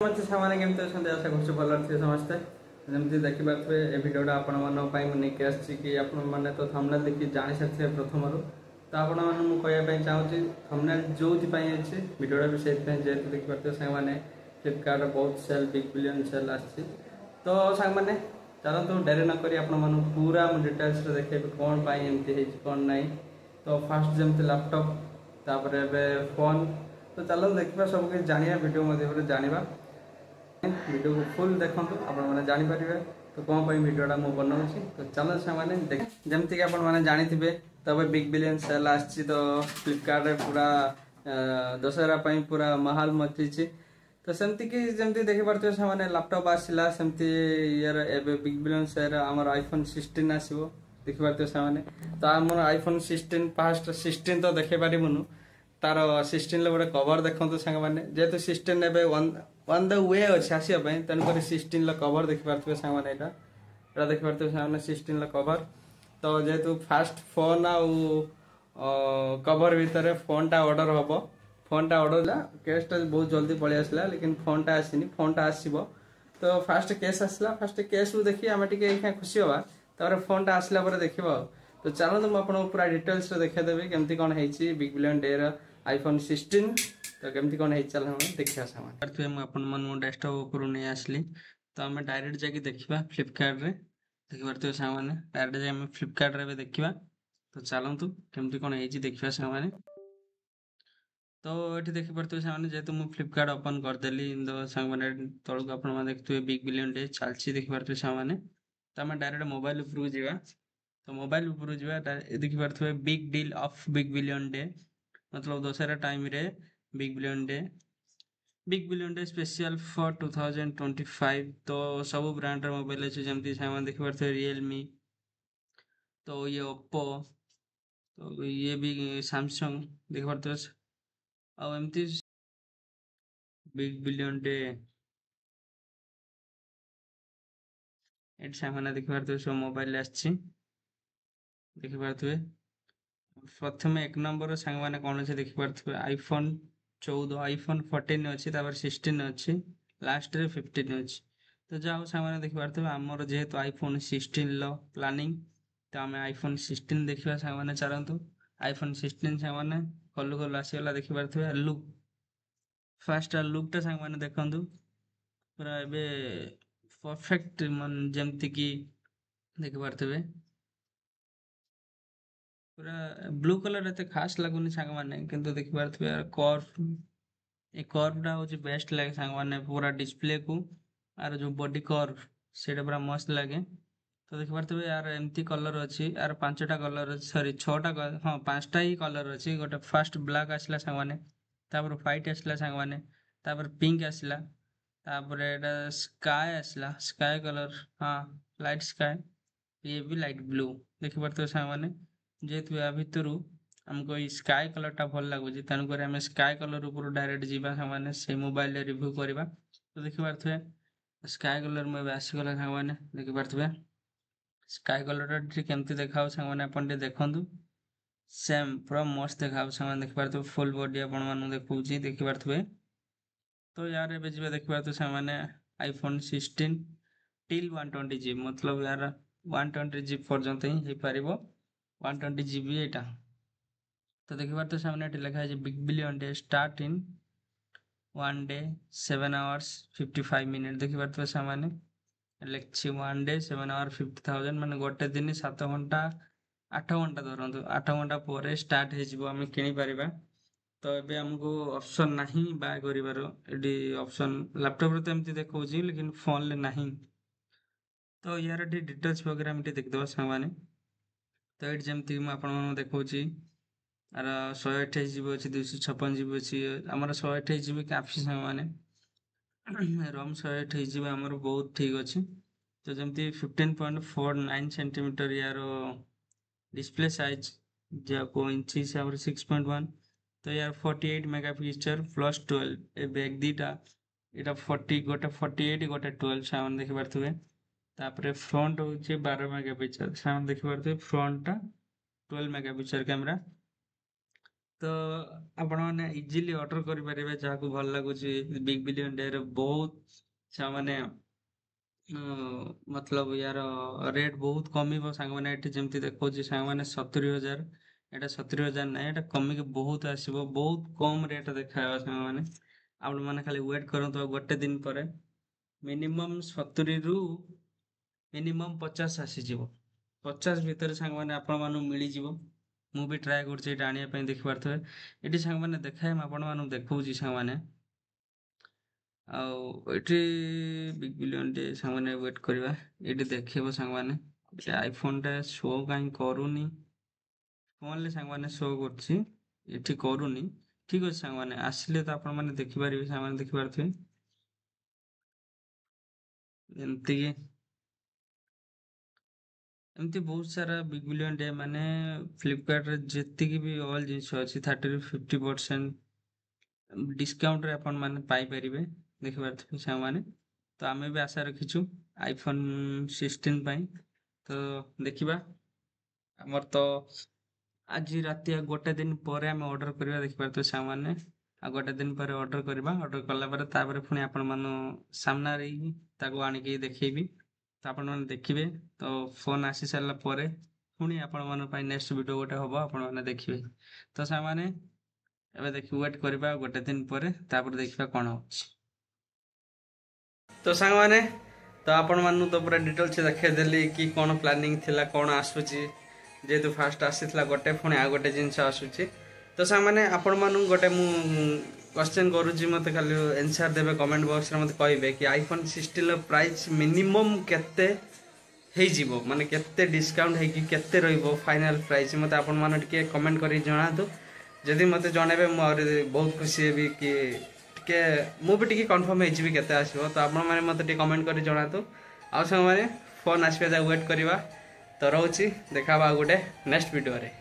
समस्त सामान्य केमती अच्छा आशा कर भल थे समस्ते जमी देखिपे ये भिडियोटा आपण मैंने आसी कि आपने तो थंबनेल देखिए जानी सारी प्रथम तो आपण मैंने कहवाई चाहूँगी थंबनेल जो अच्छे भिडियोटा भी से जेहतु देखिपे सारे फ्लिपकार्ट बहुत सेल बिग बिलियन सेल आसी तो सांग मैंने चलते डेरी नक आपण पूरा डिटेल्स देखे कौन एमती कौन ना तो फास्ट जमी लैपटॉप तापर फोन तो चलो देखा सब किसी जाना वीडियो मध्य जाना वीडियो को फुल देखो आपने जानीपर तो कौन पर वीडियोटा मुझे बनाऊँगी तो चलो से देख जमती कि जानी तब बिग बिलियन सेल आसी तो फ्लिपकार्ट रे पूरा दशहरा पूरा माहौल मची तो सेमती कि जमती देखिपे से लैपटॉप आसला सेमती यार एबे बिग बिलियन सेल आमर आईफोन 16 आसो देखिपे से तो आम आईफोन 16 फास्ट 16 तो देखे पारूनु तार 16 गोटे कवर देखते सांग मैंने जेहेतु 16 एवं वन द वे अच्छे आसपा तेणुक 16 कवर देखिपे सांग मैंने यहाँ देखिपे सांग 16 कवर तो जेहेतु फास्ट फोन आउ कवर भितर फोन टा ऑर्डर हम फोन टा ऑर्डर केसटा बहुत जल्दी पलि आसला लेकिन फोन टा आसनी फोन टा आसो तो फास्ट केस आसला फास्ट केस को देखिए आम टे खुशी हाँ तापर फोन टा आसला देखा तो चलो मुझे आपको पूरा डिटेल्स देखेदेवी केमती कौन है बिग बिलियन डे आईफोन 16 तो केमती कौन है चल देखा सामान मुझे डेस्कटॉप ऊपर नहीं आसली तो आम डायरेक्ट जाकि देखा फ्लिपकार्ट रे देखिपे सामाने डायरेक्ट जाए फ्लिपकार्ट रे देखा तो चलतु केमती कौन है देखा सामाने तो ये देखिपे सामाने जेहेतु मुझे फ्लिपकार्ट ओपन करदेली तो सांग तौक आप देखते बिग बिलियन डे चलती देखिपे सामाने तो आम डायरेक्ट मोबाइल उपरକୁ ଯିବା तो मोबाइल उपरକୁ ଯିବା देखिपे big deal of big billion day मतलब दशहरा टाइम रे big billion day special for 2025 तो सब ब्रांड मोबाइल अच्छे जमती सामान देखिपे रियलमी तो ये ओप्पो तो ये भी सैमसंग देखिपे आमती बिग बिलियन डे ये सामान देखिपे सब मोबाइल आसी देखिपे प्रथम एक नंबर सांग मैंने कौन अच्छे देखिपे आईफोन 14 आईफोन 14 अच्छी 16 अच्छी लास्ट रे 15 अच्छी तो जाओ सांग देखिपे आमर जेहेतु आईफोन 16 प्लानिंग तो आम आईफोन 16 देखा सांग मैंने चलतु आईफोन 16 सांग मैंने कलु कलु आसीगला देखिपे लुक फास्ट लुकटा सांग मैंने देखु पूरा एवं परफेक्ट मन जमती कि देखिपे पूरा ब्लू कलर एत खास लगुनि सांग मैंने किंतु देखिपे यार कर्व ये कर्वटा हूँ बेस्ट लगे सांग मैंने पूरा डिस्प्ले को आर जो बॉडी कर्व से पूरा मस्त लगे तो देखिपे यार एमती कलर अच्छी यार 5टा कलर सॉरी 6टा हाँ 5टा ही कलर अच्छी गोटे फास्ट ब्लैक आसला सांग मैंने तापर व्हाइट आसला सांग मैंने तापर पिंक आसला तापर एटा स्काई आसला स्काई कलर हाँ लाइट स्काई ये भी लाइट ब्लू देखिपे सांग मैंने जेहेतु या भितर आमको ये स्काई कलर टा भल लगुच तेणुक आम स्काई कलर ऊपर डायरेक्ट जावा से मोबाइल रिव्यू करवा तो देखिपे स्काई कलर मुझे आसीगला सांग मैंने देखिपे स्काई कलर केमती देखा सांग आप देखु सेम पूरा मस्त देखा सांग देखिपे फुल बॉडी आपण देखा देखिपे तो यार ए देखिपे सांग आईफोन 16 टिल 120 GB मतलब यार 120 GB पर्यंत ही हो पार 120 GB यहाँ तो देखिपे सामने लिखा है big billion day start in 1 day 7 hours 55 minutes देखिपे सामने लिखी 1 डे 7 hours 50,000 मान गोटे दिन 7 घंटा 8 घंटा धरतु 8 घंटा पर स्टार्ट हो किपर तो ये आमको ऑप्शन नहीं बाय कर ऑप्शन लैपटॉप तो एमती देखा लेकिन फोन ले नहीं तो यार डिटेल्स वगैरह देखिदे सांग तो ये जमती मुझे देखा आर 128 GB अच्छी 256 GB अच्छी आमर 128 GB काफी सांग मैंने रम 128 GB आमर बहुत ठीक अच्छे तो जमती 15.49 सेंटीमीटर यार डिस्प्ले साइज जो इंच हिसाब से 6.1 तो यार 48 मेगापिक्सल प्लस 12 ए बैग दीटा यहाँ 40 गोटे 48 गोटे 12 सामान देखिपे तापर फ्रंट हूँ 12 मेगापिक्सल सामान देखिपे फ्रंट टा 12 मेगापिक्सल कैमरा तो आपण मैंने इजिली ऑर्डर करें जहाँ को भल लगुच बिग बिलियन डे रे बहुत माने मतलब यार रेट बहुत कमिब सांग मैंने जमती देखा सांग मैंने 70,000 एटा 70,000 ना एटा कमिक बहुत आसो बहुत कम रेट देखा सांग मैंने आपण मैंने खाली वेट करते गोटे दिन पर मिनिमम 70 रु मिनिमम 50 आसीज 50 भितर सांग मैंने आपण मानू मिल मु भी ट्राए कर देखी पारे ये सांग मैंने देखाए आपण मानू देखा सांग मैंने आउे बिग बिलियन डे सांग मैंने वेट करवा ये देखेब सांग मैंने आईफोन टा शो कहीं करूनी फोन सांग मैंने शो कर करूनी ठीक अच्छे सांग मैंने आसिले तो आपण मैंने देखिपारे सांग मैंने देखिपारे एमती एमती बहुत सारा बिग बिलियन डे माने फ्लिपकार्ट रे जेतिकी भी ऑल जिनिस अच्छी 30 ରୁ 50% डिस्काउंट रे अपन माने पाई परिबे देखि पारथि सांग माने तो आमे भी आशा रखिछु आईफोन 16 पाई तो देखिबा हमर तो आज राति गोटे दिन पर आम ऑर्डर करवा देखिपारे सांग माने आ गोटे दिन पर ऑर्डर करवा ऑर्डर कला पर तापर पुणी आपण मानो सामना रे ताको आनिकी देखैबी तो आपण माने देखिबे तो फोन आसी सारला परे पुणी आपण मान पाई नेक्स्ट वीडियो गोटे हबो आपण माने देखिबे तो सांग माने एबे देखि वेट करबा गोटे दिन पर तापर देखिबा कोन होछि तो सांग माने तो आपण मानु तो पूरा डिटेल से देखै देली कि कोन प्लानिंग थिला कोन आसुची जेतु फास्ट आसीथला गोटे पुणी आ गोटे जिंस आसुची तो सांग माने आपण मानु गोटे मु क्वेश्चन करूची मते खाली आंसर देबे कमेंट बॉक्स रे मते कहबे कि आईफोन 16 रो प्राइस मिनिमम केते हे जीवो माने केते डिस्काउंट हे कि केते रहइबो फाइनल प्राइस मते आपण माने टिके कमेंट करी जणा दो जदि मते जणेबे मु और बहुत खुशी हेबी कि टिके मु भी टिके कंफर्म हे जीबी केते आसीबो तो आपण माने मते टिके कमेंट करी जणा दो आ संग माने फोन आसीबे जा वेट करबा तो रहउची देखाबा गोटे नेक्स्ट वीडियो रे।